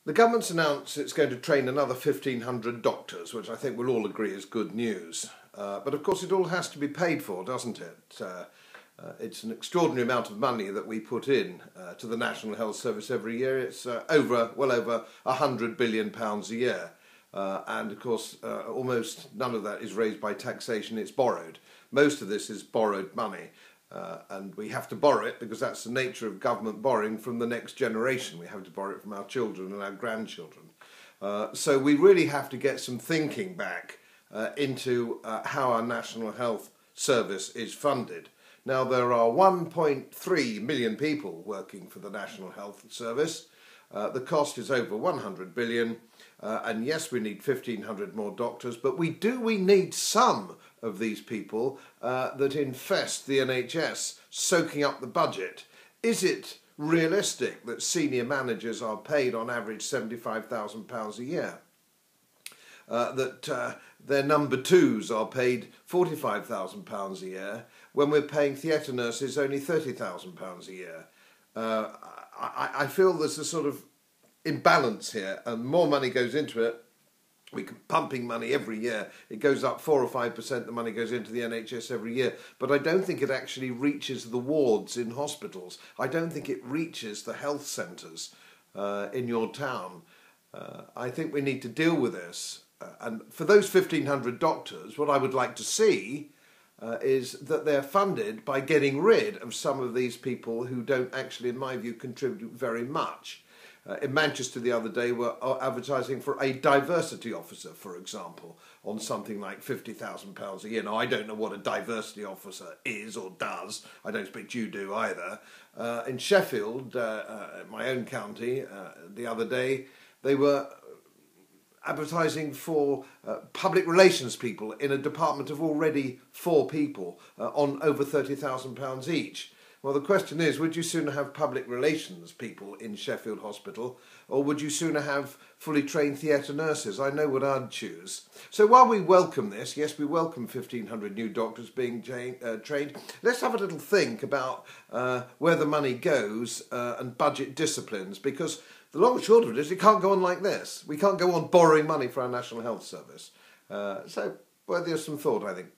The government's announced it's going to train another 1,500 doctors, which I think we'll all agree is good news. But of course it all has to be paid for, doesn't it? It's an extraordinary amount of money that we put in to the National Health Service every year. It's well over £100 billion a year. And of course almost none of that is raised by taxation, it's borrowed. Most of this is borrowed money. And we have to borrow it because that's the nature of government borrowing from the next generation. We have to borrow it from our children and our grandchildren. So we really have to get some thinking back into how our National Health Service is funded. Now, there are 1.3 million people working for the National Health Service. The cost is over 100 billion. And yes, we need 1,500 more doctors, but we need some of these people that infest the NHS, soaking up the budget. Is it realistic that senior managers are paid on average £75,000 a year? That their number twos are paid £45,000 a year, when we're paying theatre nurses only £30,000 a year? I feel there's a sort of imbalance here, and more money goes into it. We're pumping money every year. It goes up 4 or 5%, the money goes into the NHS every year. But I don't think it actually reaches the wards in hospitals. I don't think it reaches the health centres in your town. I think we need to deal with this. And for those 1,500 doctors, what I would like to see is that they're funded by getting rid of some of these people who don't actually, in my view, contribute very much. In Manchester the other day were advertising for a diversity officer, for example, on something like £50,000 a year. Now, I don't know what a diversity officer is or does. I don't expect you do either. In Sheffield, my own county, the other day, they were advertising for public relations people in a department of already 4 people on over £30,000 each. Well, the question is, would you sooner have public relations people in Sheffield Hospital, or would you sooner have fully trained theatre nurses? I know what I'd choose. So while we welcome this, yes, we welcome 1,500 new doctors being trained, let's have a little think about where the money goes and budget disciplines, because the long and short of it is it can't go on like this. We can't go on borrowing money for our National Health Service. So worthy of some thought, I think.